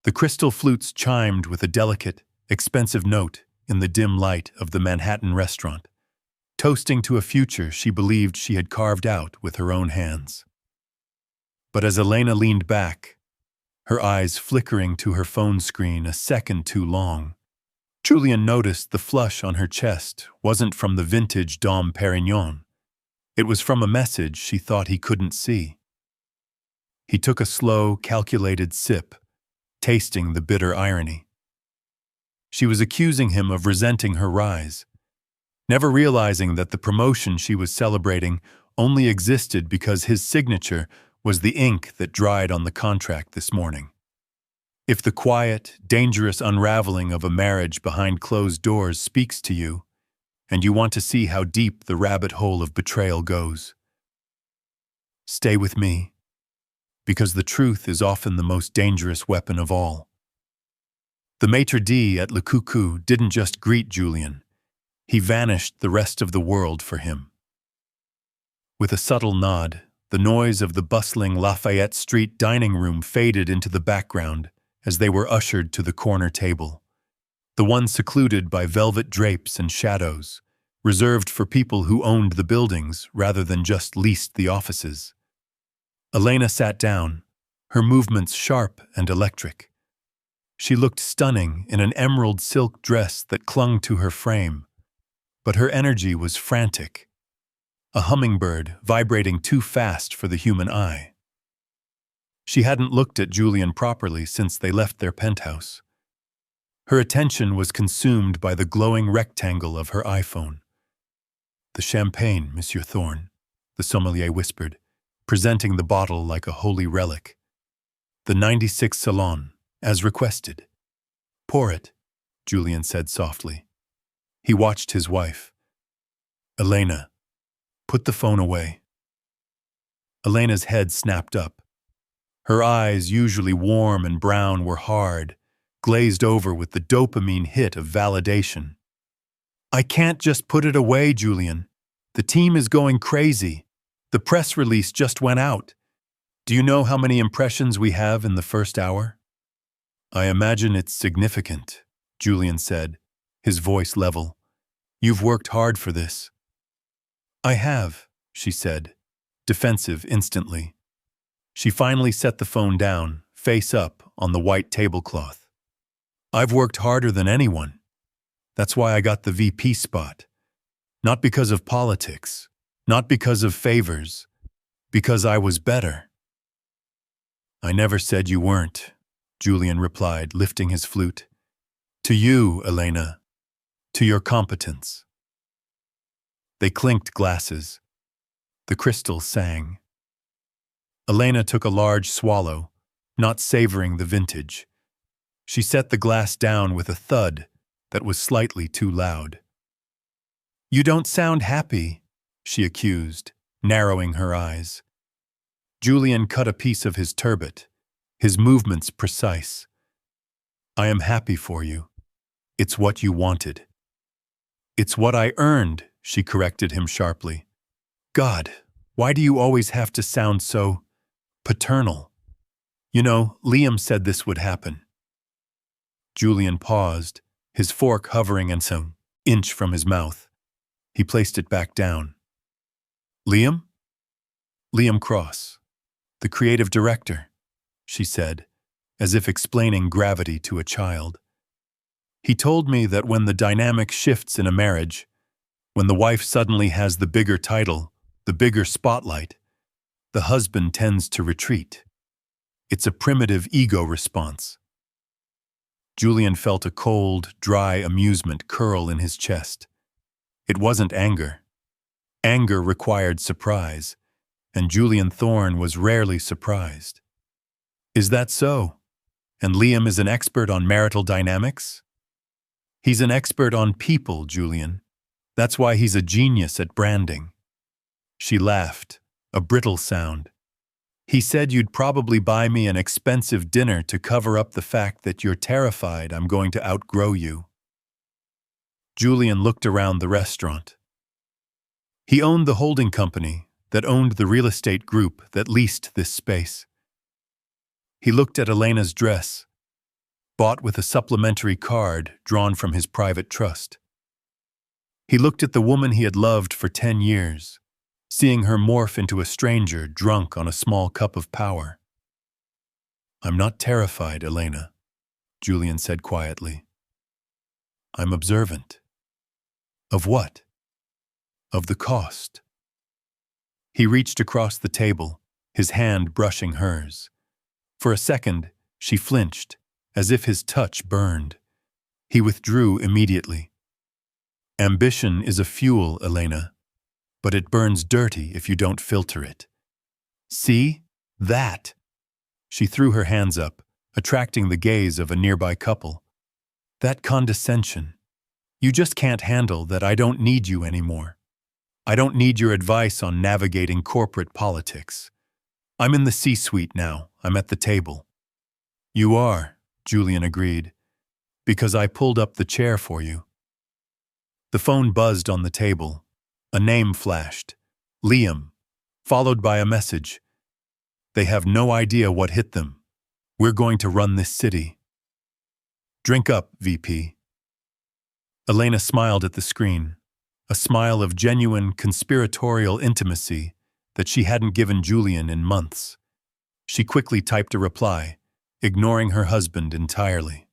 The crystal flutes chimed with a delicate, expensive note in the dim light of the Manhattan restaurant, toasting to a future she believed she had carved out with her own hands. But as Elena leaned back, her eyes flickering to her phone screen a second too long, Julian noticed the flush on her chest wasn't from the vintage Dom Perignon. It was from a message she thought he couldn't see. He took a slow, calculated sip, tasting the bitter irony. She was accusing him of resenting her rise, never realizing that the promotion she was celebrating only existed because his signature was the ink that dried on the contract this morning. If the quiet, dangerous unraveling of a marriage behind closed doors speaks to you, and you want to see how deep the rabbit hole of betrayal goes, stay with me, because the truth is often the most dangerous weapon of all. The maitre d' at Le Coucou didn't just greet Julian, he vanished the rest of the world for him. With a subtle nod, the noise of the bustling Lafayette Street dining room faded into the background as they were ushered to the corner table, the one secluded by velvet drapes and shadows, reserved for people who owned the buildings rather than just leased the offices. Elena sat down, her movements sharp and electric. She looked stunning in an emerald silk dress that clung to her frame, but her energy was frantic, a hummingbird vibrating too fast for the human eye. She hadn't looked at Julian properly since they left their penthouse. Her attention was consumed by the glowing rectangle of her iPhone. "The champagne, Monsieur Thorne," the sommelier whispered, presenting the bottle like a holy relic. "The 96 Salon, as requested." "Pour it," Julian said softly. He watched his wife. "Elena, put the phone away." Elena's head snapped up. Her eyes, usually warm and brown, were hard, glazed over with the dopamine hit of validation. "I can't just put it away, Julian. The team is going crazy. The press release just went out. Do you know how many impressions we have in the first hour?" "I imagine it's significant," Julian said, his voice level. "You've worked hard for this." "I have," she said, defensive instantly. She finally set the phone down, face up, on the white tablecloth. "I've worked harder than anyone. That's why I got the VP spot. Not because of politics, not because of favors, because I was better." "I never said you weren't," Julian replied, lifting his flute. "To you, Elena. To your competence." They clinked glasses. The crystal sang. Elena took a large swallow, not savoring the vintage. She set the glass down with a thud that was slightly too loud. "You don't sound happy," she accused, narrowing her eyes. Julian cut a piece of his turbot, his movements precise. "I am happy for you. It's what you wanted." "It's what I earned," she corrected him sharply. "God, why do you always have to sound so paternal? You know, Liam said this would happen." Julian paused, his fork hovering an inch from his mouth. He placed it back down. "Liam?" "Liam Cross, the creative director," she said, as if explaining gravity to a child. "He told me that when the dynamic shifts in a marriage, when the wife suddenly has the bigger title, the bigger spotlight, the husband tends to retreat. It's a primitive ego response." Julian felt a cold, dry amusement curl in his chest. It wasn't anger. Anger required surprise, and Julian Thorne was rarely surprised. "Is that so? And Liam is an expert on marital dynamics?" "He's an expert on people, Julian. That's why he's a genius at branding." She laughed, a brittle sound. "He said you'd probably buy me an expensive dinner to cover up the fact that you're terrified I'm going to outgrow you." Julian looked around the restaurant. He owned the holding company that owned the real estate group that leased this space. He looked at Elena's dress, bought with a supplementary card drawn from his private trust. He looked at the woman he had loved for 10 years, seeing her morph into a stranger drunk on a small cup of power. "I'm not terrified, Elena," Julian said quietly. "I'm observant." "Of what?" "Of the cost." He reached across the table, his hand brushing hers. For a second, she flinched, as if his touch burned. He withdrew immediately. "Ambition is a fuel, Elena, but it burns dirty if you don't filter it. See? That!" She threw her hands up, attracting the gaze of a nearby couple. "That condescension. You just can't handle that I don't need you anymore. I don't need your advice on navigating corporate politics. I'm in the C-suite now. I'm at the table." "You are," Julian agreed, "because I pulled up the chair for you." The phone buzzed on the table. A name flashed. Liam, followed by a message. "They have no idea what hit them. We're going to run this city." "Drink up, VP." Elena smiled at the screen, a smile of genuine conspiratorial intimacy that she hadn't given Julian in months. She quickly typed a reply, ignoring her husband entirely.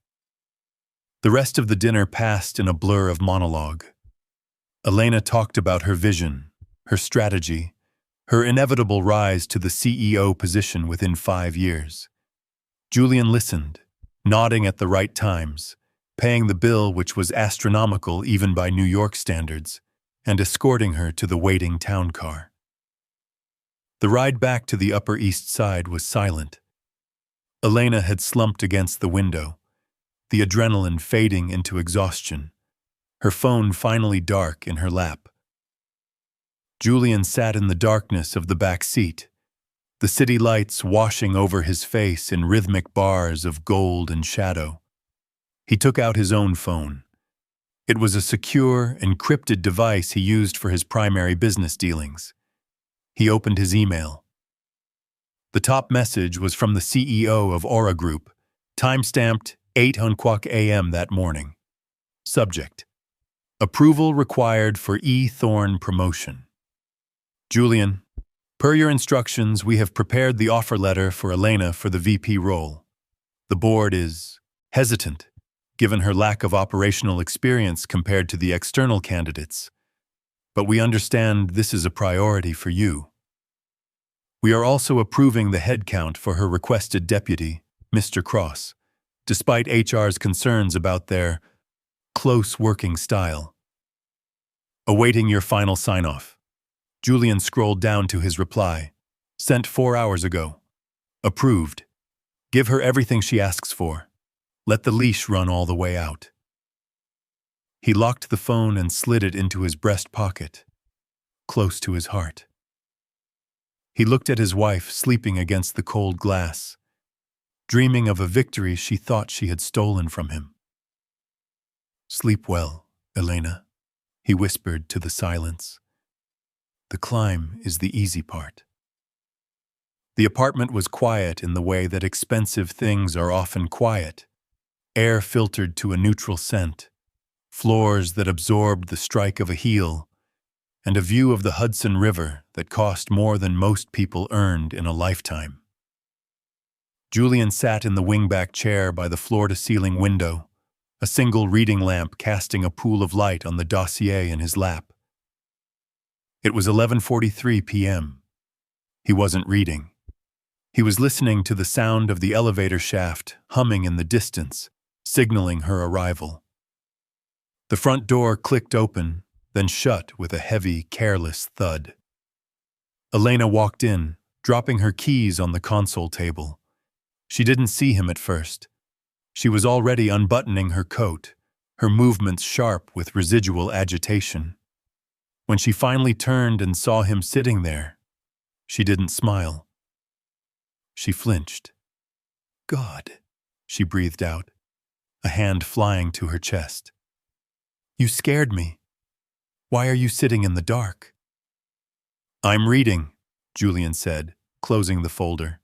The rest of the dinner passed in a blur of monologue. Elena talked about her vision, her strategy, her inevitable rise to the CEO position within 5 years. Julian listened, nodding at the right times, paying the bill which was astronomical even by New York standards, and escorting her to the waiting town car. The ride back to the Upper East Side was silent. Elena had slumped against the window, the adrenaline fading into exhaustion, her phone finally dark in her lap. Julian sat in the darkness of the back seat, the city lights washing over his face in rhythmic bars of gold and shadow. He took out his own phone. It was a secure, encrypted device he used for his primary business dealings. He opened his email. The top message was from the CEO of Aura Group, time-stamped 8:00 a.m. that morning. Subject: Approval required for E. Thorne promotion. Julian, per your instructions, we have prepared the offer letter for Elena for the VP role. The board is hesitant, given her lack of operational experience compared to the external candidates. But we understand this is a priority for you. We are also approving the headcount for her requested deputy, Mr. Cross, despite HR's concerns about their close working style. Awaiting your final sign-off. Julian scrolled down to his reply. Sent 4 hours ago. Approved. Give her everything she asks for. Let the leash run all the way out. He locked the phone and slid it into his breast pocket, close to his heart. He looked at his wife sleeping against the cold glass, dreaming of a victory she thought she had stolen from him. Sleep well, Elena, he whispered to the silence. The climb is the easy part. The apartment was quiet in the way that expensive things are often quiet. Air filtered to a neutral scent, floors that absorbed the strike of a heel, and a view of the Hudson River that cost more than most people earned in a lifetime. Julian sat in the wingback chair by the floor-to-ceiling window, a single reading lamp casting a pool of light on the dossier in his lap. It was 11:43 p.m. He wasn't reading. He was listening to the sound of the elevator shaft humming in the distance, signaling her arrival. The front door clicked open, then shut with a heavy, careless thud. Elena walked in, dropping her keys on the console table. She didn't see him at first. She was already unbuttoning her coat, her movements sharp with residual agitation. When she finally turned and saw him sitting there, she didn't smile. She flinched. God, she breathed out, a hand flying to her chest. You scared me. Why are you sitting in the dark? I'm reading, Julian said, closing the folder.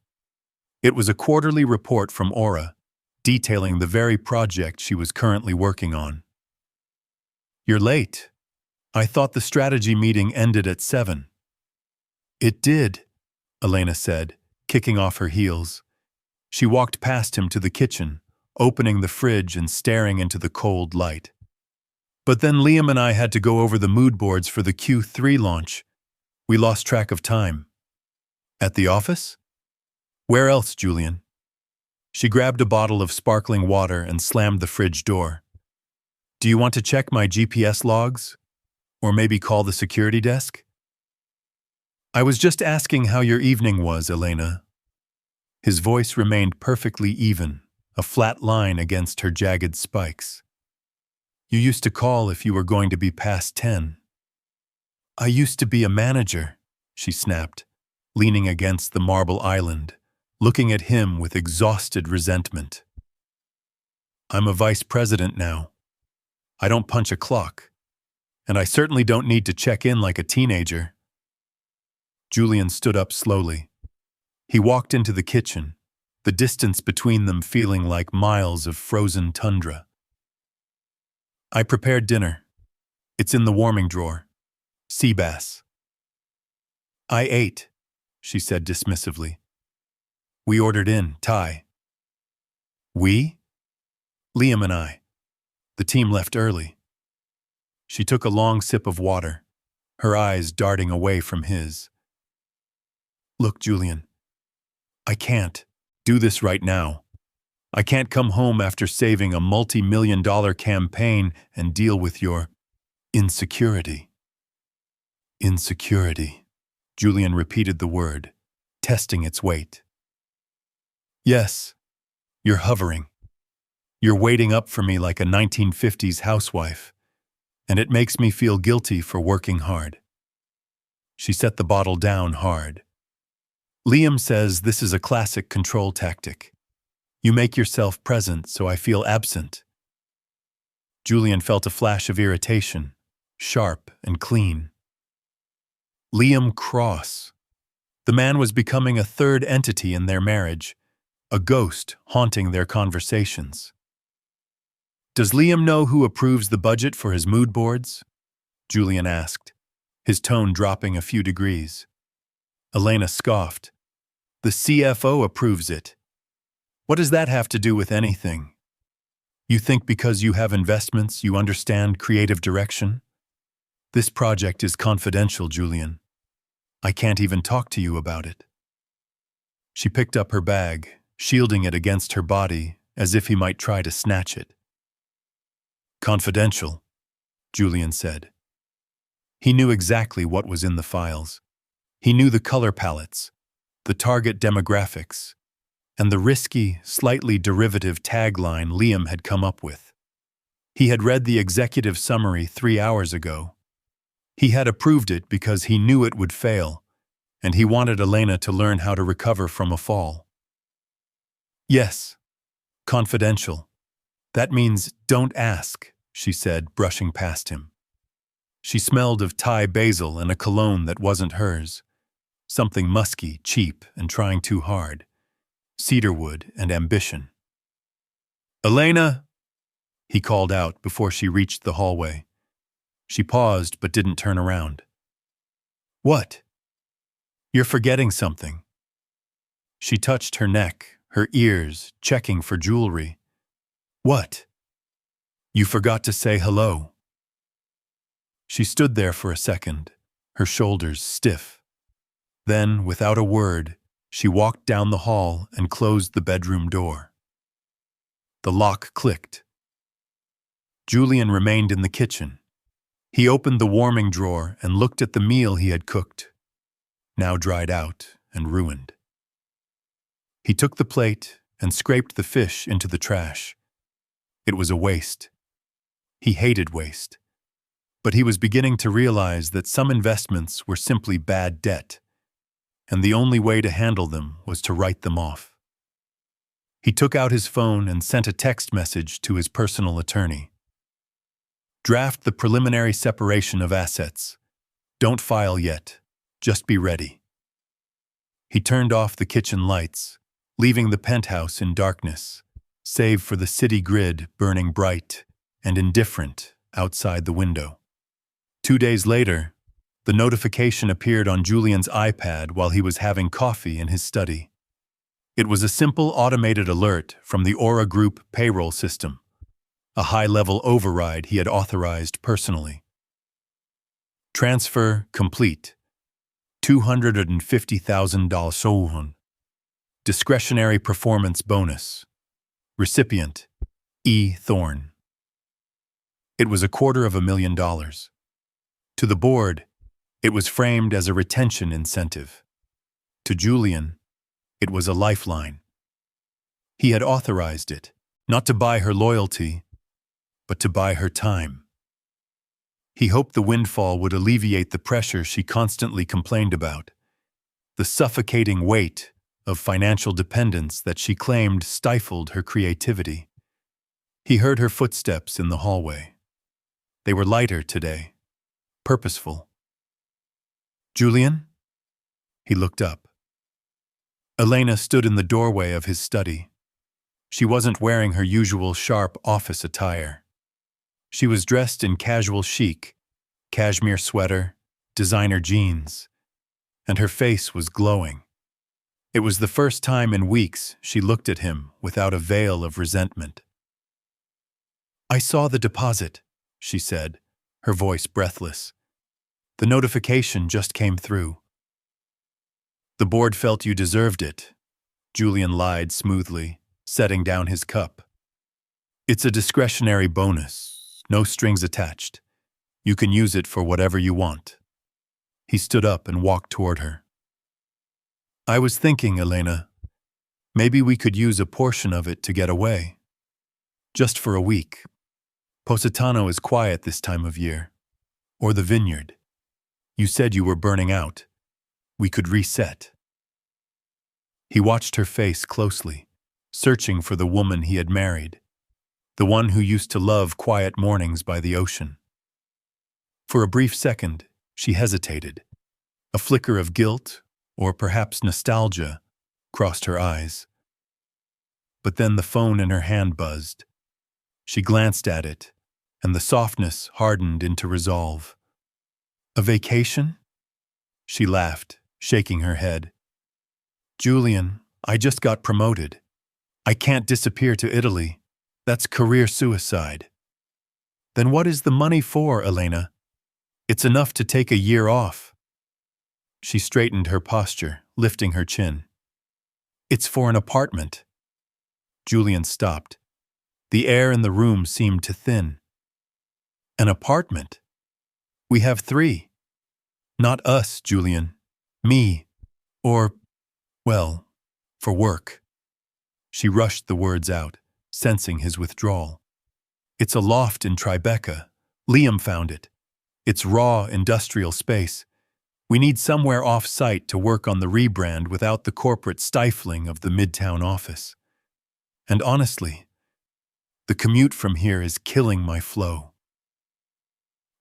It was a quarterly report from Aura, detailing the very project she was currently working on. "You're late. I thought the strategy meeting ended at 7. "It did," Elena said, kicking off her heels. She walked past him to the kitchen, opening the fridge and staring into the cold light. "But then Liam and I had to go over the mood boards for the Q3 launch. We lost track of time." "At the office?" "Where else, Julian?" She grabbed a bottle of sparkling water and slammed the fridge door. "Do you want to check my GPS logs? Or maybe call the security desk?" "I was just asking how your evening was, Elena." His voice remained perfectly even, a flat line against her jagged spikes. "You used to call if you were going to be past 10. "I used to be a manager," she snapped, leaning against the marble island, looking at him with exhausted resentment. "I'm a vice president now. I don't punch a clock. And I certainly don't need to check in like a teenager." Julian stood up slowly. He walked into the kitchen, the distance between them feeling like miles of frozen tundra. "I prepared dinner. It's in the warming drawer. Sea bass." "I ate," she said dismissively. "We ordered in Thai." "We?" "Liam and I. The team left early." She took a long sip of water, her eyes darting away from his. "Look, Julian, I can't do this right now. I can't come home after saving a multi-million-dollar campaign and deal with your insecurity." "Insecurity," Julian repeated the word, testing its weight. "Yes, you're hovering. You're waiting up for me like a 1950s housewife, and it makes me feel guilty for working hard." She set the bottle down hard. "Liam says this is a classic control tactic. You make yourself present so I feel absent." Julian felt a flash of irritation, sharp and clean. Liam Cross. The man was becoming a third entity in their marriage, a ghost haunting their conversations. "Does Liam know who approves the budget for his mood boards?" Julian asked, his tone dropping a few degrees. Elena scoffed. "The CFO approves it. What does that have to do with anything? You think because you have investments you understand creative direction? This project is confidential, Julian. I can't even talk to you about it." She picked up her bag, shielding it against her body as if he might try to snatch it. "Confidential," Julian said. He knew exactly what was in the files. He knew the color palettes, the target demographics, and the risky, slightly derivative tagline Liam had come up with. He had read the executive summary 3 hours ago. He had approved it because he knew it would fail, and he wanted Elena to learn how to recover from a fall. "Yes, confidential. That means don't ask," she said, brushing past him. She smelled of Thai basil and a cologne that wasn't hers, something musky, cheap, and trying too hard. Cedarwood and ambition. "Elena!" he called out before she reached the hallway. She paused but didn't turn around. "What?" "You're forgetting something." She touched her neck, her ears, checking for jewelry. "What?" "You forgot to say hello." She stood there for a second, her shoulders stiff. Then, without a word, she walked down the hall and closed the bedroom door. The lock clicked. Julian remained in the kitchen. He opened the warming drawer and looked at the meal he had cooked, now dried out and ruined. He took the plate and scraped the fish into the trash. It was a waste. He hated waste. But he was beginning to realize that some investments were simply bad debt, and the only way to handle them was to write them off. He took out his phone and sent a text message to his personal attorney. "Draft the preliminary separation of assets. Don't file yet. Just be ready." He turned off the kitchen lights, leaving the penthouse in darkness, save for the city grid burning bright and indifferent outside the window. 2 days later, the notification appeared on Julian's iPad while he was having coffee in his study. It was a simple automated alert from the Aura Group payroll system, a high-level override he had authorized personally. Transfer complete. $250,000. Discretionary performance bonus. Recipient, E. Thorne. It was $250,000. To the board, it was framed as a retention incentive. To Julian, it was a lifeline. He had authorized it, not to buy her loyalty, but to buy her time. He hoped the windfall would alleviate the pressure she constantly complained about, the suffocating weight of financial dependence that she claimed stifled her creativity. He heard her footsteps in the hallway. They were lighter today, purposeful. "Julian?" He looked up. Elena stood in the doorway of his study. She wasn't wearing her usual sharp office attire. She was dressed in casual chic, cashmere sweater, designer jeans, and her face was glowing. It was the first time in weeks she looked at him without a veil of resentment. "I saw the deposit," she said, her voice breathless. "The notification just came through." "The board felt you deserved it," Julian lied smoothly, setting down his cup. "It's a discretionary bonus, no strings attached. You can use it for whatever you want." He stood up and walked toward her. "I was thinking, Elena, maybe we could use a portion of it to get away. Just for a week. Positano is quiet this time of year. Or the vineyard. You said you were burning out. We could reset." He watched her face closely, searching for the woman he had married, the one who used to love quiet mornings by the ocean. For a brief second, she hesitated. A flicker of guilt, or perhaps nostalgia, crossed her eyes. But then the phone in her hand buzzed. She glanced at it, and the softness hardened into resolve. "A vacation?" She laughed, shaking her head. "Julian, I just got promoted. I can't disappear to Italy. That's career suicide." "Then what is the money for, Elena? It's enough to take a year off." She straightened her posture, lifting her chin. "It's for an apartment." Julian stopped. The air in the room seemed to thin. "An apartment? We have 3. Not us, Julian. Me. Or, well, for work." She rushed the words out, sensing his withdrawal. "It's a loft in Tribeca. Liam found it. It's raw industrial space. We need somewhere off-site to work on the rebrand without the corporate stifling of the Midtown office. And honestly, the commute from here is killing my flow."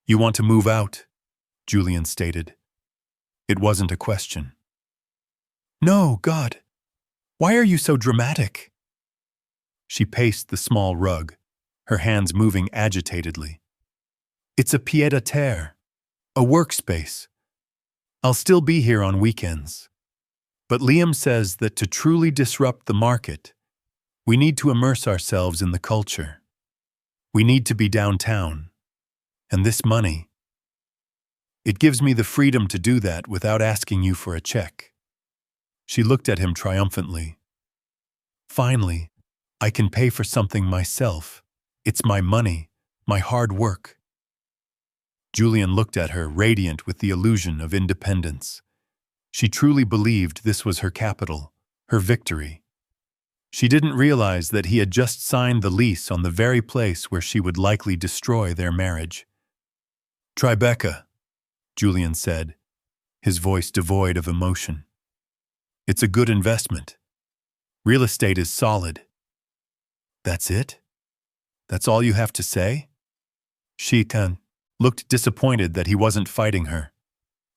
"You want to move out?" Julian stated. It wasn't a question. "No, God. Why are you so dramatic?" She paced the small rug, her hands moving agitatedly. "It's a pied-à-terre, a workspace. I'll still be here on weekends. But Liam says that to truly disrupt the market, we need to immerse ourselves in the culture. We need to be downtown. And this money, it gives me the freedom to do that without asking you for a check." She looked at him triumphantly. "Finally, I can pay for something myself. It's my money, my hard work." Julian looked at her, radiant with the illusion of independence. She truly believed this was her capital, her victory. She didn't realize that he had just signed the lease on the very place where she would likely destroy their marriage. "Tribeca," Julian said, his voice devoid of emotion. "It's a good investment. Real estate is solid." "That's it? That's all you have to say?" She looked disappointed that he wasn't fighting her.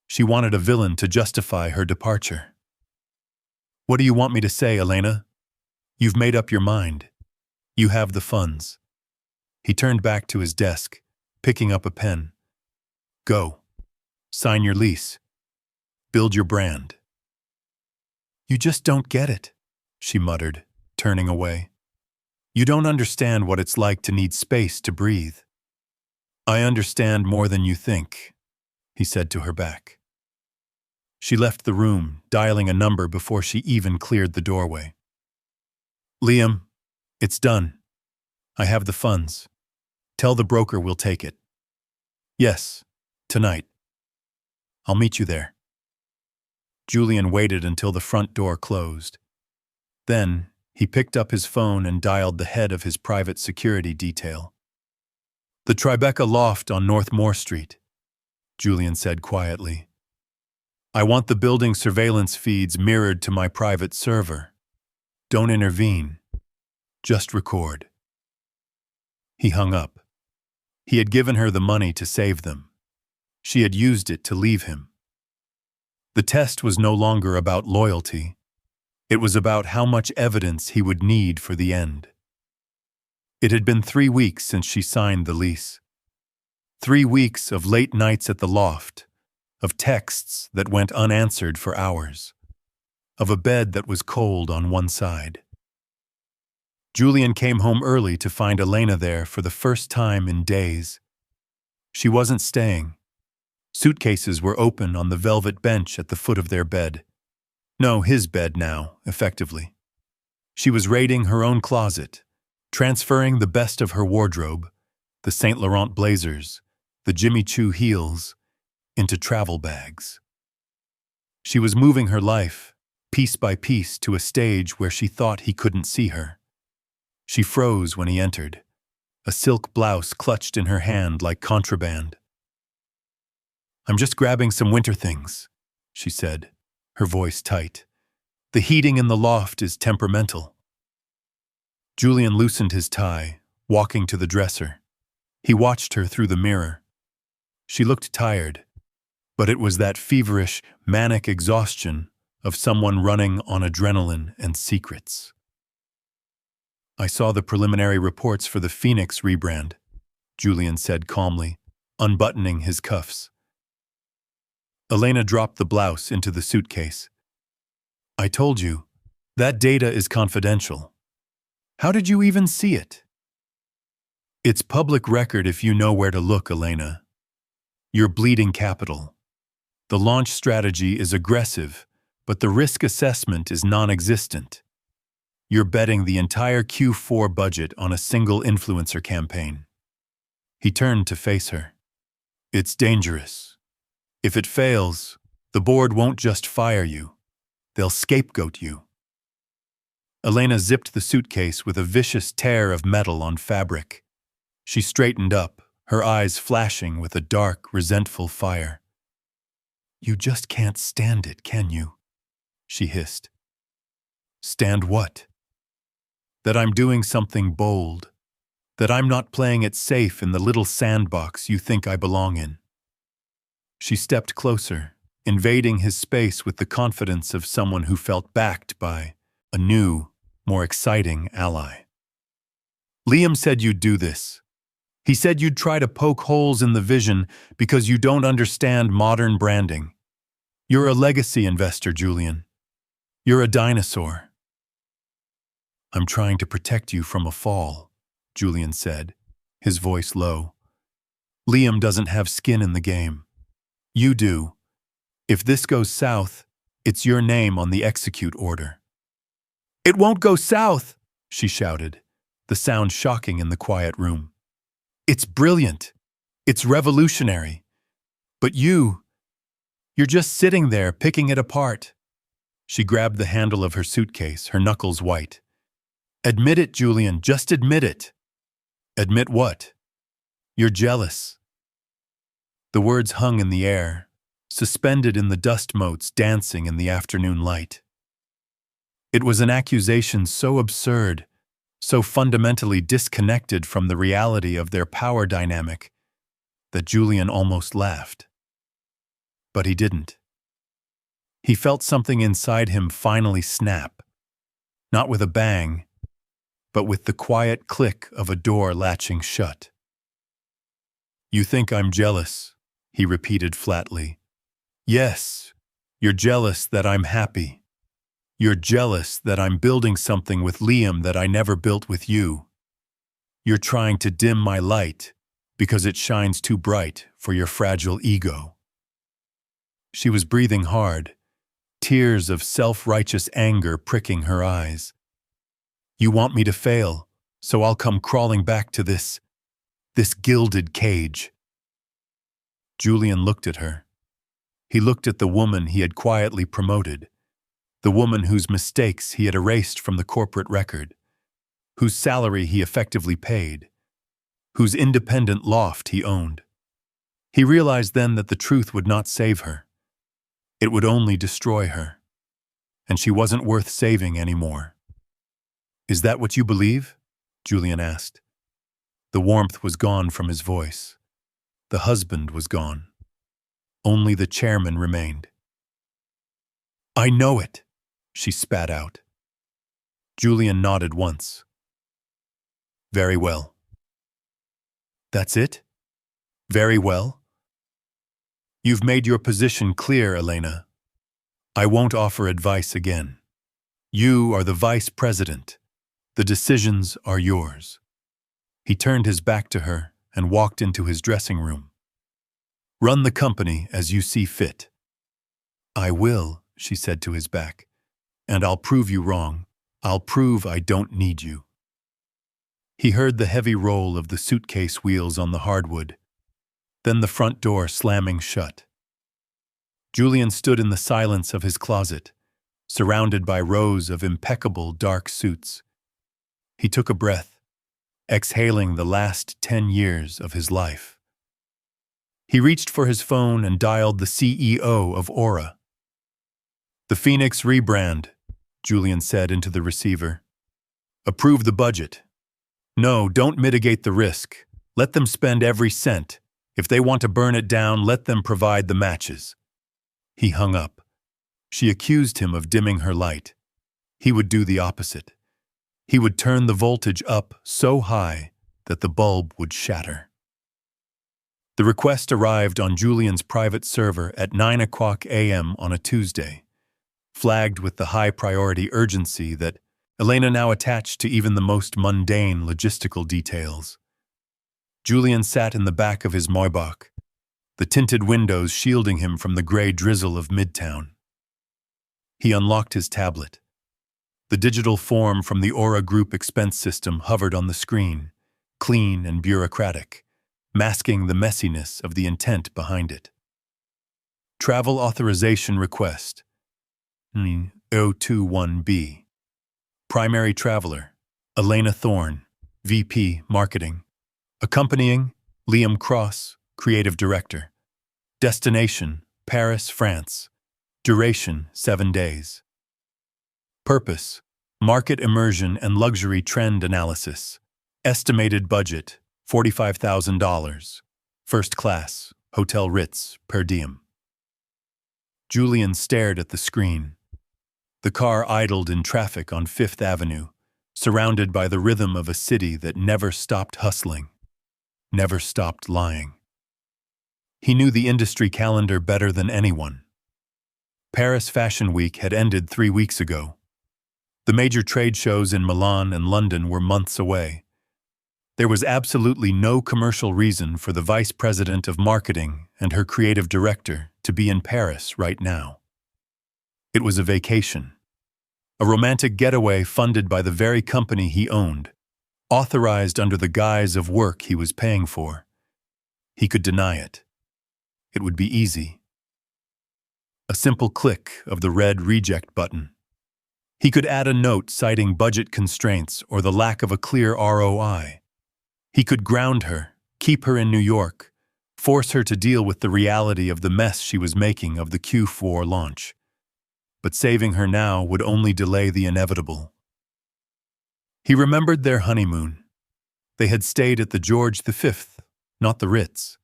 She wanted a villain to justify her departure. "What do you want me to say, Elena? You've made up your mind." You have the funds. He turned back to his desk, picking up a pen. Go. Sign your lease. Build your brand. You just don't get it, she muttered, turning away. You don't understand what it's like to need space to breathe. I understand more than you think, he said to her back. She left the room, dialing a number before she even cleared the doorway. Liam, it's done. I have the funds. Tell the broker we'll take it. Yes, tonight. I'll meet you there. Julian waited until the front door closed. Then, he picked up his phone and dialed the head of his private security detail. The Tribeca loft on North Moore Street, Julian said quietly. I want the building surveillance feeds mirrored to my private server. Don't intervene. Just record. He hung up. He had given her the money to save them. She had used it to leave him. The test was no longer about loyalty. It was about how much evidence he would need for the end. It had been 3 weeks since she signed the lease. 3 weeks of late nights at the loft, of texts that went unanswered for hours, of a bed that was cold on one side. Julian came home early to find Elena there for the first time in days. She wasn't staying. Suitcases were open on the velvet bench at the foot of their bed. No, his bed now, effectively. She was raiding her own closet, transferring the best of her wardrobe, the Saint Laurent blazers, the Jimmy Choo heels, into travel bags. She was moving her life, piece by piece, to a stage where she thought he couldn't see her. She froze when he entered, a silk blouse clutched in her hand like contraband. I'm just grabbing some winter things, she said, her voice tight. The heating in the loft is temperamental. Julian loosened his tie, walking to the dresser. He watched her through the mirror. She looked tired, but it was that feverish, manic exhaustion of someone running on adrenaline and secrets. I saw the preliminary reports for the Phoenix rebrand, Julian said calmly, unbuttoning his cuffs. Elena dropped the blouse into the suitcase. I told you, that data is confidential. How did you even see it? It's public record if you know where to look, Elena. You're bleeding capital. The launch strategy is aggressive, but the risk assessment is non-existent. You're betting the entire Q4 budget on a single influencer campaign. He turned to face her. It's dangerous. If it fails, the board won't just fire you. They'll scapegoat you. Elena zipped the suitcase with a vicious tear of metal on fabric. She straightened up, her eyes flashing with a dark, resentful fire. You just can't stand it, can you? She hissed. Stand what? That I'm doing something bold. That I'm not playing it safe in the little sandbox you think I belong in. She stepped closer, invading his space with the confidence of someone who felt backed by a new, more exciting ally. Liam said you'd do this. He said you'd try to poke holes in the vision because you don't understand modern branding. You're a legacy investor, Julian. You're a dinosaur. I'm trying to protect you from a fall, Julian said, his voice low. Liam doesn't have skin in the game. You do. If this goes south, it's your name on the execute order. It won't go south, she shouted, the sound shocking in the quiet room. It's brilliant. It's revolutionary. But you're just sitting there picking it apart. She grabbed the handle of her suitcase, her knuckles white. Admit it, Julian, just admit it. Admit what? You're jealous. The words hung in the air, suspended in the dust motes dancing in the afternoon light. It was an accusation so absurd, so fundamentally disconnected from the reality of their power dynamic, that Julian almost laughed. But he didn't. He felt something inside him finally snap, not with a bang, but with the quiet click of a door latching shut. "You think I'm jealous," he repeated flatly. "Yes, you're jealous that I'm happy. You're jealous that I'm building something with Liam that I never built with you. You're trying to dim my light because it shines too bright for your fragile ego." She was breathing hard, tears of self-righteous anger pricking her eyes. "You want me to fail, so I'll come crawling back to this gilded cage." Julian looked at her. He looked at the woman he had quietly promoted, the woman whose mistakes he had erased from the corporate record, whose salary he effectively paid, whose independent loft he owned. He realized then that the truth would not save her. It would only destroy her. And she wasn't worth saving anymore. "Is that what you believe?" Julian asked. The warmth was gone from his voice. The husband was gone. Only the chairman remained. "I know it," she spat out. Julian nodded once. "Very well." "That's it? Very well? You've made your position clear, Elena. I won't offer advice again. You are the vice president. The decisions are yours." He turned his back to her and walked into his dressing room. "Run the company as you see fit." "I will," she said to his back. "And I'll prove you wrong. I'll prove I don't need you." He heard the heavy roll of the suitcase wheels on the hardwood, then the front door slamming shut. Julian stood in the silence of his closet, surrounded by rows of impeccable dark suits. He took a breath, exhaling the last 10 years of his life. He reached for his phone and dialed the CEO of Aura. "The Phoenix rebrand," Julian said into the receiver. "Approve the budget. No, don't mitigate the risk. Let them spend every cent. If they want to burn it down, let them provide the matches." He hung up. She accused him of dimming her light. He would do the opposite. He would turn the voltage up so high that the bulb would shatter. The request arrived on Julian's private server at 9 a.m. on a Tuesday, flagged with the high-priority urgency that Elena now attached to even the most mundane logistical details. Julian sat in the back of his Maybach, the tinted windows shielding him from the gray drizzle of Midtown. He unlocked his tablet. The digital form from the Aura Group expense system hovered on the screen, clean and bureaucratic, masking the messiness of the intent behind it. Travel authorization request. 021B. Primary traveler, Elena Thorne, VP Marketing. Accompanying, Liam Cross, Creative Director. Destination, Paris, France. Duration, 7 days. Purpose, market immersion and luxury trend analysis. Estimated budget, $45,000. First class, Hotel Ritz, per diem. Julian stared at the screen. The car idled in traffic on Fifth Avenue, surrounded by the rhythm of a city that never stopped hustling, never stopped lying. He knew the industry calendar better than anyone. Paris Fashion Week had ended 3 weeks ago. The major trade shows in Milan and London were months away. There was absolutely no commercial reason for the vice president of marketing and her creative director to be in Paris right now. It was a vacation, a romantic getaway funded by the very company he owned, authorized under the guise of work he was paying for. He could deny it. It would be easy. A simple click of the red reject button. He could add a note citing budget constraints or the lack of a clear ROI. He could ground her, keep her in New York, force her to deal with the reality of the mess she was making of the Q4 launch. But saving her now would only delay the inevitable. He remembered their honeymoon. They had stayed at the George V, not the Ritz.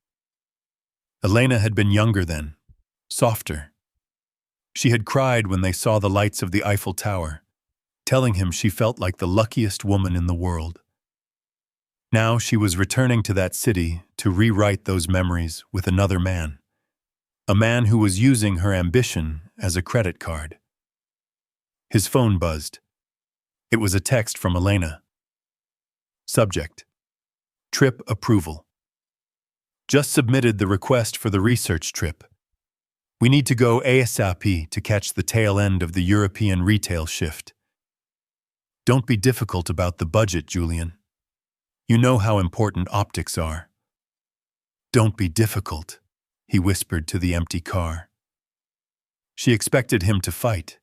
Elena had been younger then, softer. She had cried when they saw the lights of the Eiffel Tower, telling him she felt like the luckiest woman in the world. Now she was returning to that city to rewrite those memories with another man. A man who was using her ambition as a credit card. His phone buzzed. It was a text from Elena. Subject: Trip approval. Just submitted the request for the research trip. We need to go ASAP to catch the tail end of the European retail shift. Don't be difficult about the budget, Julian. You know how important optics are. Don't be difficult, he whispered to the empty car. She expected him to fight.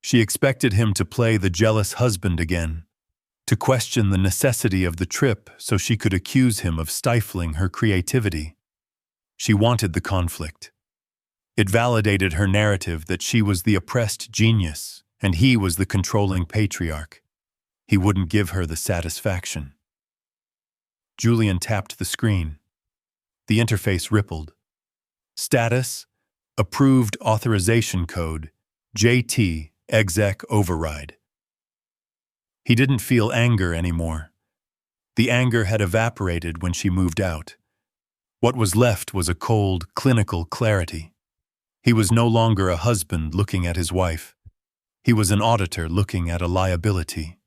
She expected him to play the jealous husband again, to question the necessity of the trip so she could accuse him of stifling her creativity. She wanted the conflict. It validated her narrative that she was the oppressed genius and he was the controlling patriarch. He wouldn't give her the satisfaction. Julian tapped the screen. The interface rippled. Status: Approved Authorization Code, JT Exec Override. He didn't feel anger anymore. The anger had evaporated when she moved out. What was left was a cold, clinical clarity. He was no longer a husband looking at his wife. He was an auditor looking at a liability.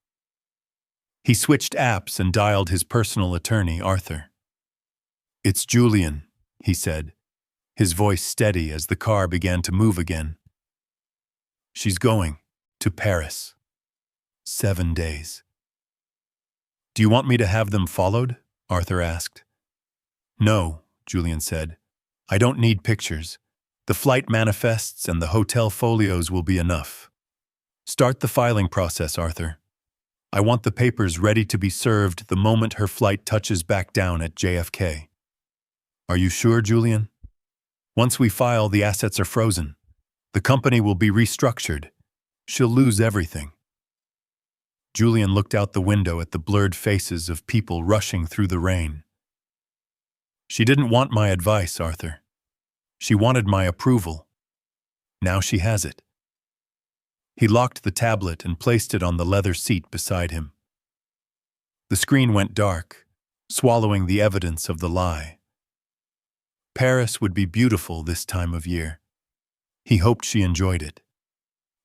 He switched apps and dialed his personal attorney, Arthur. "It's Julian," he said, his voice steady as the car began to move again. "She's going to Paris. 7 days. Do you want me to have them followed?" Arthur asked. "No," Julian said. "I don't need pictures. The flight manifests and the hotel folios will be enough. Start the filing process, Arthur. I want the papers ready to be served the moment her flight touches back down at JFK. Are you sure, Julian? Once we file, the assets are frozen. The company will be restructured. She'll lose everything." Julian looked out the window at the blurred faces of people rushing through the rain. "She didn't want my advice, Arthur. She wanted my approval. Now she has it." He locked the tablet and placed it on the leather seat beside him. The screen went dark, swallowing the evidence of the lie. Paris would be beautiful this time of year. He hoped she enjoyed it.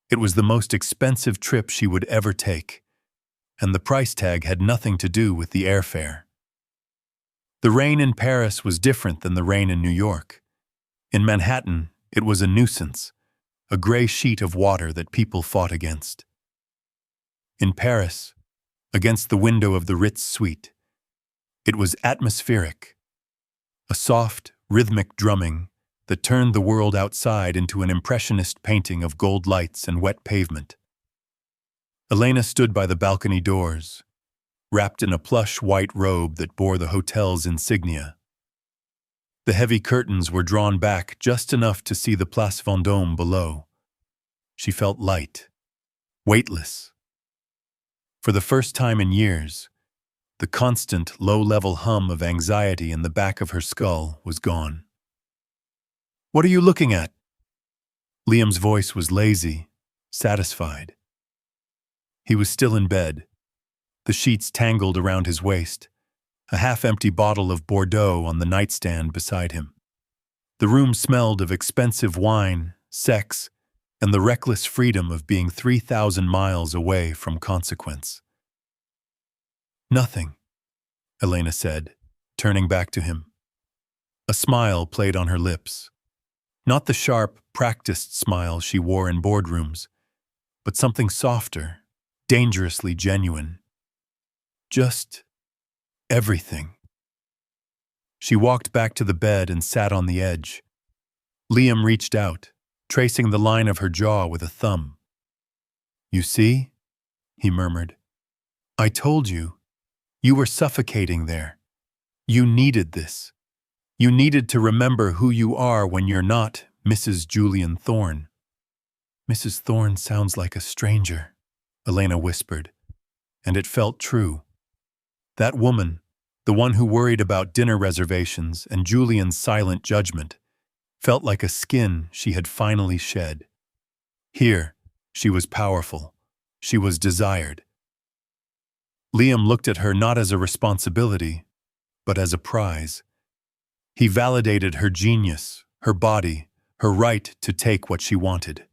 It was the most expensive trip she would ever take, and the price tag had nothing to do with the airfare. The rain in Paris was different than the rain in New York. In Manhattan, it was a nuisance, a gray sheet of water that people fought against. In Paris, against the window of the Ritz suite, it was atmospheric, a soft, rhythmic drumming that turned the world outside into an impressionist painting of gold lights and wet pavement. Elena stood by the balcony doors, wrapped in a plush white robe that bore the hotel's insignia. The heavy curtains were drawn back just enough to see the Place Vendôme below. She felt light, weightless. For the first time in years, the constant, low-level hum of anxiety in the back of her skull was gone. "What are you looking at?" Liam's voice was lazy, satisfied. He was still in bed, the sheets tangled around his waist, a half-empty bottle of Bordeaux on the nightstand beside him. The room smelled of expensive wine, sex, and the reckless freedom of being 3,000 miles away from consequence. "Nothing," Elena said, turning back to him. A smile played on her lips. Not the sharp, practiced smile she wore in boardrooms, but something softer, dangerously genuine. "Just everything." She walked back to the bed and sat on the edge. Liam reached out, tracing the line of her jaw with a thumb. "You see?" he murmured. "I told you. You were suffocating there. You needed this. You needed to remember who you are when you're not Mrs. Julian Thorne." "Mrs. Thorne sounds like a stranger," Elena whispered, and it felt true. That woman, the one who worried about dinner reservations and Julian's silent judgment, felt like a skin she had finally shed. Here, she was powerful, She was desired. Liam looked at her not as a responsibility, but as a prize. He validated her genius, her body, her right to take what she wanted.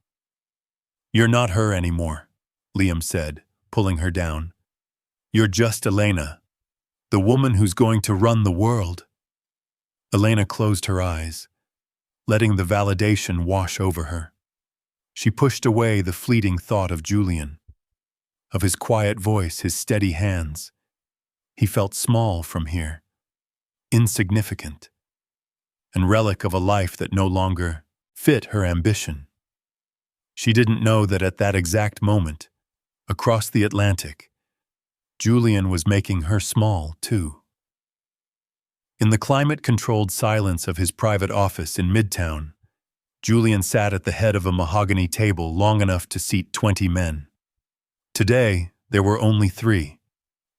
"You're not her anymore," Liam said, pulling her down. "You're just Elena, the woman who's going to run the world." Elena closed her eyes, letting the validation wash over her. She pushed away the fleeting thought of Julian, of his quiet voice, his steady hands. He felt small from here, insignificant, and relic of a life that no longer fit her ambition. She didn't know that at that exact moment, across the Atlantic, Julian was making her small, too. In the climate-controlled silence of his private office in Midtown, Julian sat at the head of a mahogany table long enough to seat 20 men. Today, there were only 3: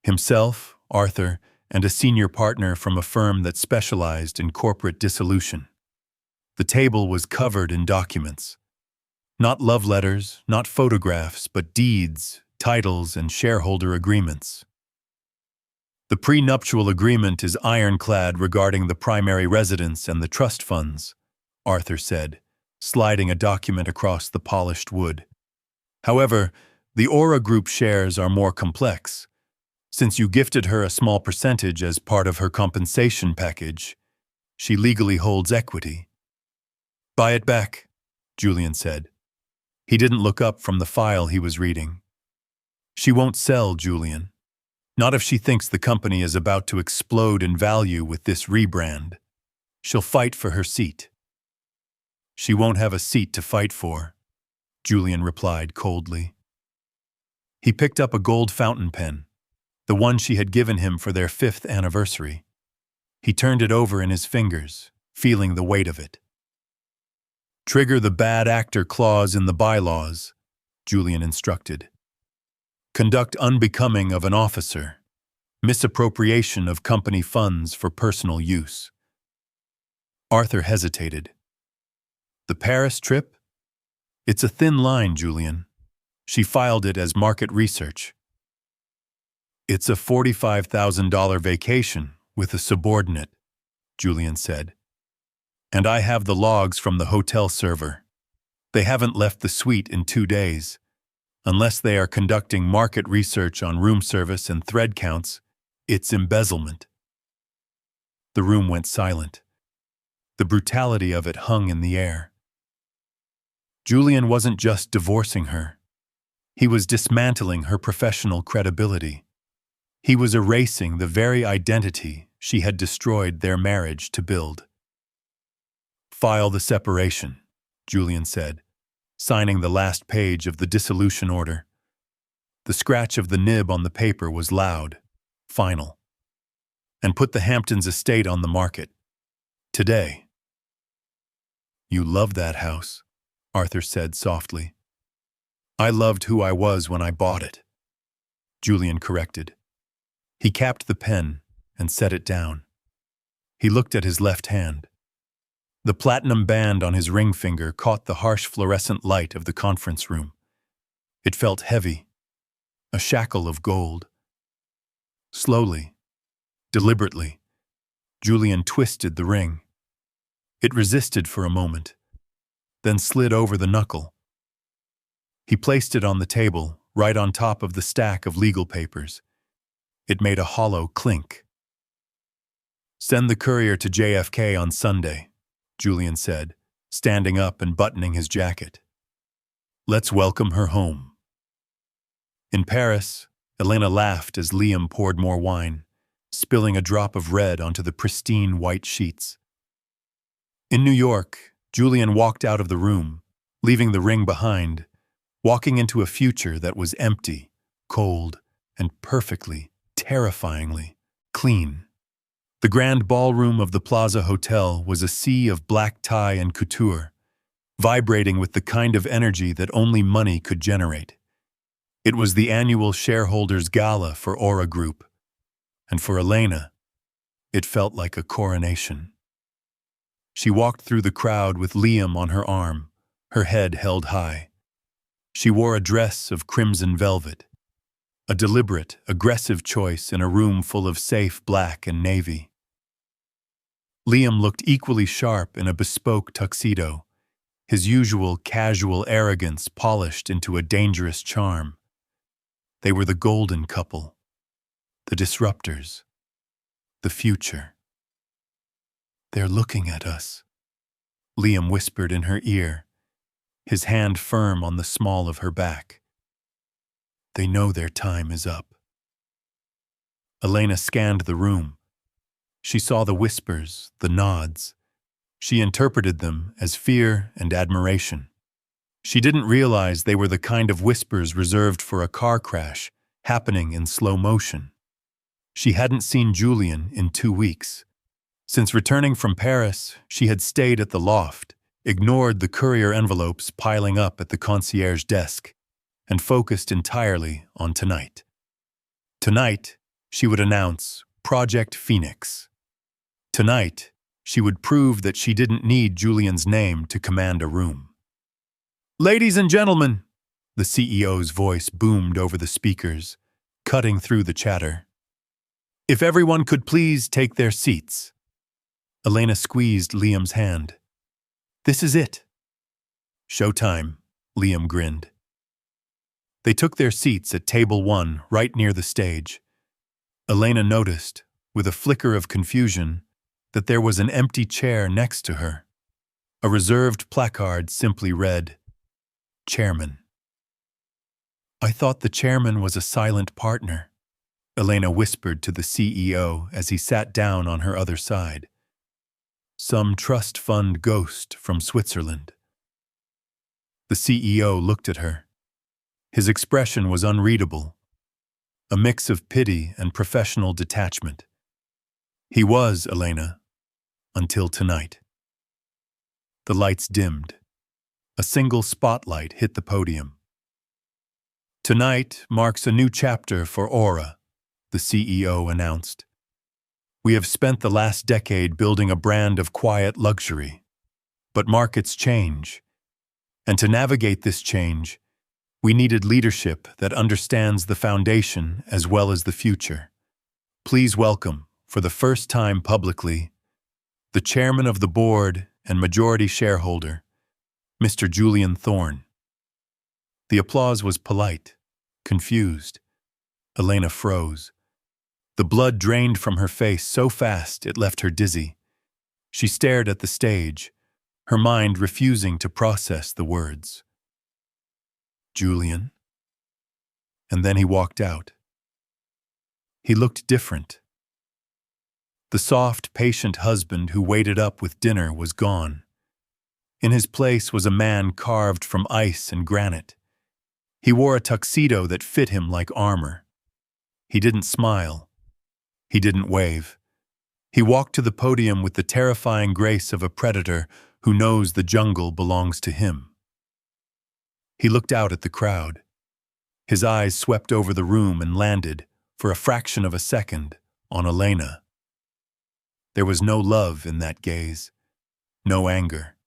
himself, Arthur, and a senior partner from a firm that specialized in corporate dissolution. The table was covered in documents. Not love letters, not photographs, but deeds, titles, and shareholder agreements. "The prenuptial agreement is ironclad regarding the primary residence and the trust funds," Arthur said, sliding a document across the polished wood. "However, the Aura Group shares are more complex. Since you gifted her a small percentage as part of her compensation package, she legally holds equity." "Buy it back," Julian said. He didn't look up from the file he was reading. "She won't sell, Julian. Not if she thinks the company is about to explode in value with this rebrand. She'll fight for her seat." "She won't have a seat to fight for," Julian replied coldly. He picked up a gold fountain pen, the one she had given him for their 5th anniversary. He turned it over in his fingers, feeling the weight of it. "Trigger the bad actor clause in the bylaws," Julian instructed. "Conduct unbecoming of an officer. Misappropriation of company funds for personal use." Arthur hesitated. "The Paris trip? It's a thin line, Julian. She filed it as market research." "It's a $45,000 vacation with a subordinate," Julian said. "And I have the logs from the hotel server. They haven't left the suite in 2 days. Unless they are conducting market research on room service and thread counts, it's embezzlement." The room went silent. The brutality of it hung in the air. Julian wasn't just divorcing her. He was dismantling her professional credibility. He was erasing the very identity she had destroyed their marriage to build. "File the separation," Julian said, signing the last page of the dissolution order. The scratch of the nib on the paper was loud, final. "And put the Hamptons estate on the market. Today." "You love that house," Arthur said softly. "I loved who I was when I bought it," Julian corrected. He capped the pen and set it down. He looked at his left hand. The platinum band on his ring finger caught the harsh fluorescent light of the conference room. It felt heavy, a shackle of gold. Slowly, deliberately, Julian twisted the ring. It resisted for a moment, then slid over the knuckle. He placed it on the table, right on top of the stack of legal papers. It made a hollow clink. "Send the courier to JFK on Sunday," Julian said, standing up and buttoning his jacket. "Let's welcome her home." In Paris, Elena laughed as Liam poured more wine, spilling a drop of red onto the pristine white sheets. In New York, Julian walked out of the room, leaving the ring behind, walking into a future that was empty, cold, and perfectly, terrifyingly clean. The grand ballroom of the Plaza Hotel was a sea of black tie and couture, vibrating with the kind of energy that only money could generate. It was the annual shareholders' gala for Aura Group, and for Elena, it felt like a coronation. She walked through the crowd with Liam on her arm, her head held high. She wore a dress of crimson velvet, a deliberate, aggressive choice in a room full of safe black and navy. Liam looked equally sharp in a bespoke tuxedo, his usual casual arrogance polished into a dangerous charm. They were the golden couple, the disruptors, the future. "They're looking at us," Liam whispered in her ear, his hand firm on the small of her back. "They know their time is up." Elena scanned the room. She saw the whispers, the nods. She interpreted them as fear and admiration. She didn't realize they were the kind of whispers reserved for a car crash happening in slow motion. She hadn't seen Julian in 2 weeks. Since returning from Paris, she had stayed at the loft, ignored the courier envelopes piling up at the concierge desk, and focused entirely on tonight. Tonight, she would announce Project Phoenix. Tonight, she would prove that she didn't need Julian's name to command a room. "Ladies and gentlemen," the CEO's voice boomed over the speakers, cutting through the chatter. "If everyone could please take their seats." Elena squeezed Liam's hand. "This is it." "Showtime," Liam grinned. They took their seats at table 1, right near the stage. Elena noticed, with a flicker of confusion, that there was an empty chair next to her. A reserved placard simply read, "Chairman." "I thought the chairman was a silent partner," Elena whispered to the CEO as he sat down on her other side. "Some trust fund ghost from Switzerland." The CEO looked at her. His expression was unreadable, a mix of pity and professional detachment. He was, Elena, until tonight. The lights dimmed. A single spotlight hit the podium. "Tonight marks a new chapter for Aura," the CEO announced. "We have spent the last decade building a brand of quiet luxury. But markets change. And to navigate this change, we needed leadership that understands the foundation as well as the future. Please welcome, for the first time publicly, the chairman of the board and majority shareholder, Mr. Julian Thorne." The applause was polite, confused. Elena froze. The blood drained from her face so fast it left her dizzy. She stared at the stage, her mind refusing to process the words. "Julian?" And then he walked out. He looked different. The soft, patient husband who waited up with dinner was gone. In his place was a man carved from ice and granite. He wore a tuxedo that fit him like armor. He didn't smile. He didn't wave. He walked to the podium with the terrifying grace of a predator who knows the jungle belongs to him. He looked out at the crowd. His eyes swept over the room and landed, for a fraction of a second, on Elena. There was no love in that gaze, no anger,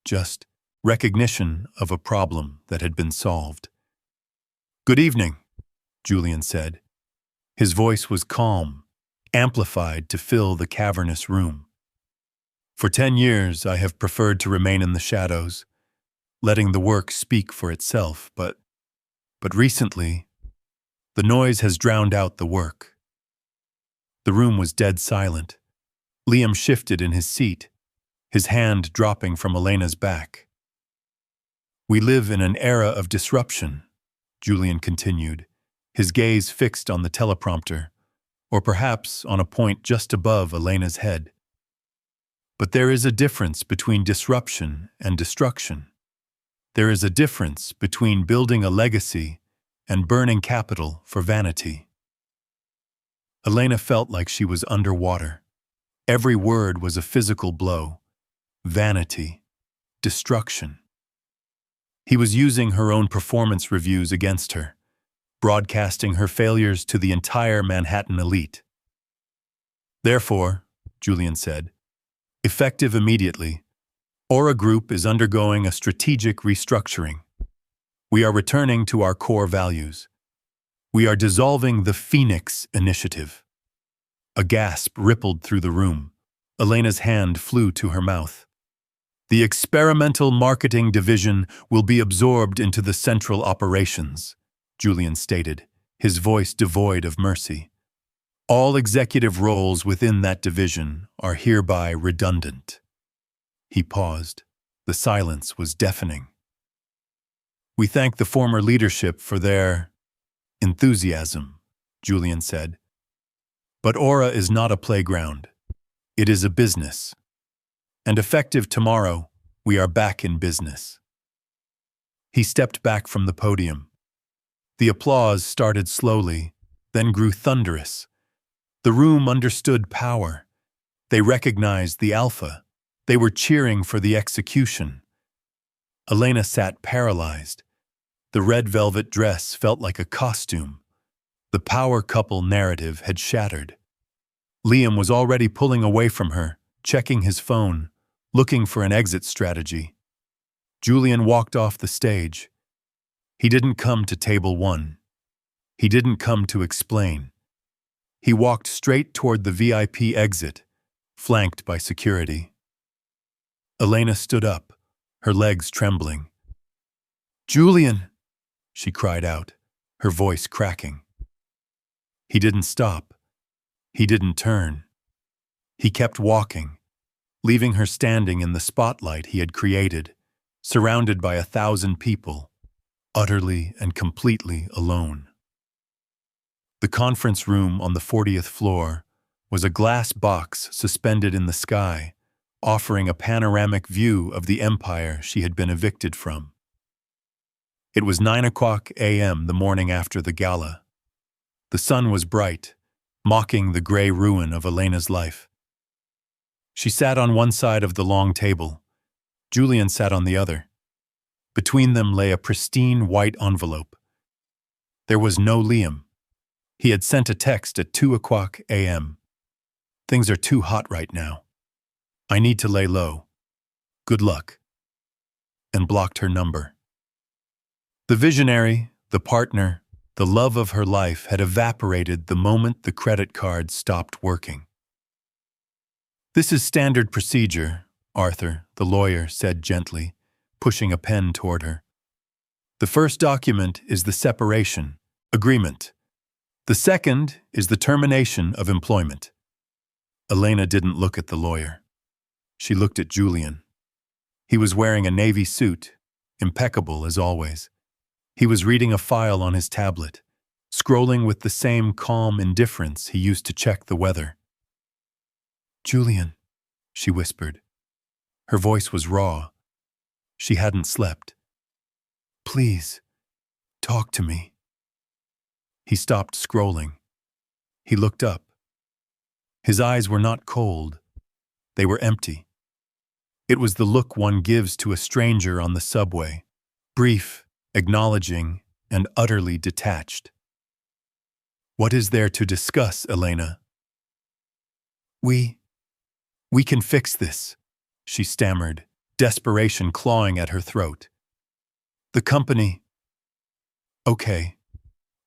just recognition of a problem that had been solved. "Good evening," Julian said. His voice was calm, amplified to fill the cavernous room. "For 10 years, I have preferred to remain in the shadows, letting the work speak for itself, but recently, the noise has drowned out the work." The room was dead silent. Liam shifted in his seat, his hand dropping from Elena's back. "We live in an era of disruption," Julian continued, his gaze fixed on the teleprompter, or perhaps on a point just above Elena's head. "But there is a difference between disruption and destruction. There is a difference between building a legacy and burning capital for vanity." Elena felt like she was underwater. Every word was a physical blow. Vanity. Destruction. He was using her own performance reviews against her, broadcasting her failures to the entire Manhattan elite. "Therefore," Julian said, "effective immediately, Aura Group is undergoing a strategic restructuring. We are returning to our core values. We are dissolving the Phoenix Initiative. A gasp rippled through the room. Elena's hand flew to her mouth. The experimental marketing division will be absorbed into the central operations, Julian stated, his voice devoid of mercy. All executive roles within that division are hereby redundant. He paused. The silence was deafening. We thank the former leadership for their enthusiasm, Julian said. But Aura is not a playground. It is a business. And effective tomorrow, we are back in business. He stepped back from the podium. The applause started slowly, then grew thunderous. The room understood power. They recognized the alpha. They were cheering for the execution. Elena sat paralyzed. The red velvet dress felt like a costume. The power couple narrative had shattered. Liam was already pulling away from her, checking his phone, looking for an exit strategy. Julian walked off the stage. He didn't come to table 1. He didn't come to explain. He walked straight toward the VIP exit, flanked by security. Elena stood up, her legs trembling. "Julian!" she cried out, her voice cracking. He didn't stop. He didn't turn. He kept walking, leaving her standing in the spotlight he had created, surrounded by 1,000 people, utterly and completely alone. The conference room on the 40th floor was a glass box suspended in the sky, offering a panoramic view of the empire she had been evicted from. It was 9:00 a.m. the morning after the gala. The sun was bright, mocking the gray ruin of Elena's life. She sat on one side of the long table. Julian sat on the other. Between them lay a pristine white envelope. There was no Liam. He had sent a text at 2:00 a.m. "Things are too hot right now. I need to lay low. Good luck." And blocked her number. The visionary, the partner, the love of her life had evaporated the moment the credit card stopped working. "This is standard procedure," Arthur, the lawyer, said gently, pushing a pen toward her. "The first document is the separation agreement. The second is the termination of employment." Elena didn't look at the lawyer. She looked at Julian. He was wearing a navy suit, impeccable as always. He was reading a file on his tablet, scrolling with the same calm indifference he used to check the weather. "Julian," she whispered. Her voice was raw. She hadn't slept. "Please, talk to me." He stopped scrolling. He looked up. His eyes were not cold. They were empty. It was the look one gives to a stranger on the subway, brief, acknowledging, and utterly detached. "What is there to discuss, Elena?" We can fix this," she stammered, desperation clawing at her throat. "The company..." "Okay,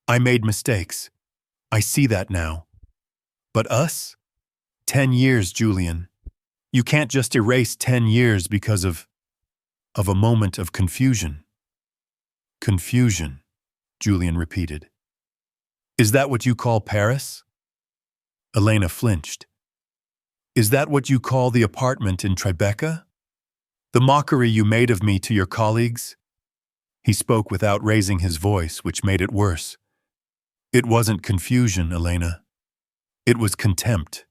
I made mistakes. I see that now. But us? 10 years, Julian. You can't just erase 10 years because of a moment of confusion." "Confusion," Julian repeated. "Is that what you call Paris?" Elena flinched. "Is that what you call the apartment in Tribeca? The mockery you made of me to your colleagues?" He spoke without raising his voice, which made it worse. "It wasn't confusion, Elena. It was contempt."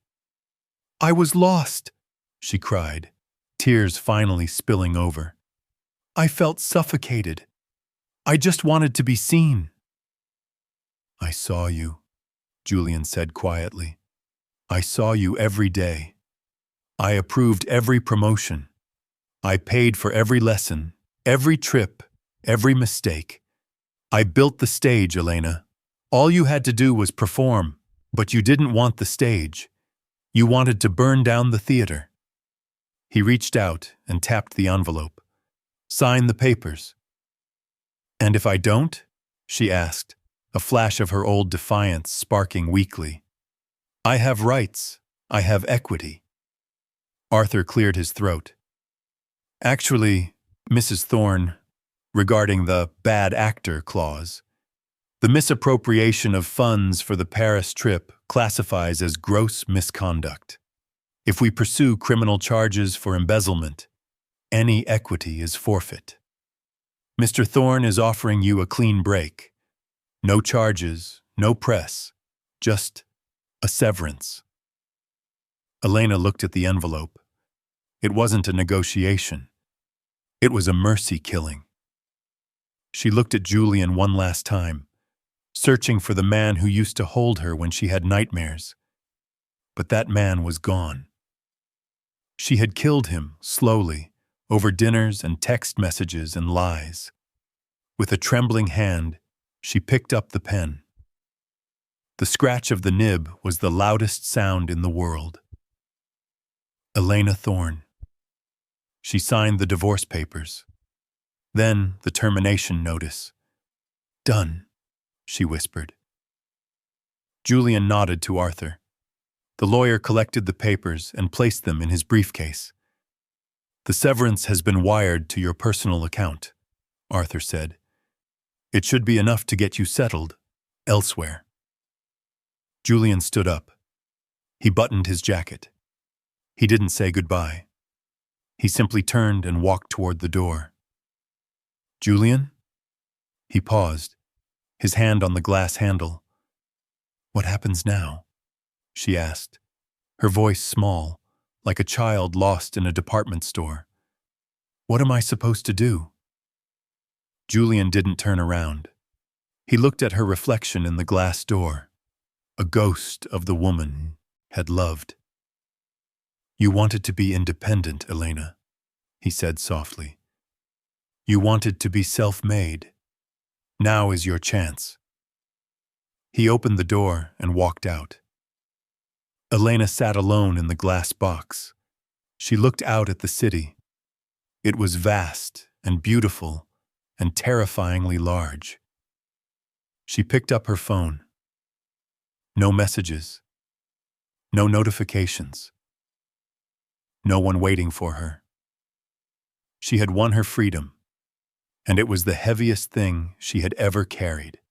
"I was lost," she cried, tears finally spilling over. "I felt suffocated. I just wanted to be seen." "I saw you," Julian said quietly. "I saw you every day. I approved every promotion. I paid for every lesson, every trip, every mistake. I built the stage, Elena. All you had to do was perform, but you didn't want the stage. You wanted to burn down the theater." He reached out and tapped the envelope. "Sign the papers." And if I don't? She asked, a flash of her old defiance sparking weakly. I have rights. I have equity. Arthur cleared his throat. Actually, Mrs. Thorne, regarding the bad actor clause, the misappropriation of funds for the Paris trip classifies as gross misconduct. If we pursue criminal charges for embezzlement, any equity is forfeit. Mr. Thorne is offering you a clean break. No charges, no press, just a severance. Elena looked at the envelope. It wasn't a negotiation. It was a mercy killing. She looked at Julian one last time, searching for the man who used to hold her when she had nightmares. But that man was gone. She had killed him, slowly, over dinners and text messages and lies. With a trembling hand, she picked up the pen. The scratch of the nib was the loudest sound in the world. Elena Thorne. She signed the divorce papers. Then the termination notice. Done, she whispered. Julian nodded to Arthur. The lawyer collected the papers and placed them in his briefcase. The severance has been wired to your personal account, Arthur said. It should be enough to get you settled elsewhere. Julian stood up. He buttoned his jacket. He didn't say goodbye. He simply turned and walked toward the door. Julian? He paused, his hand on the glass handle. What happens now? She asked, her voice small, like a child lost in a department store. What am I supposed to do? Julian didn't turn around. He looked at her reflection in the glass door, a ghost of the woman had loved. You wanted to be independent, Elena, he said softly. You wanted to be self-made. Now is your chance. He opened the door and walked out. Elena sat alone in the glass box. She looked out at the city. It was vast and beautiful and terrifyingly large. She picked up her phone. No messages. No notifications. No one waiting for her. She had won her freedom, and it was the heaviest thing she had ever carried.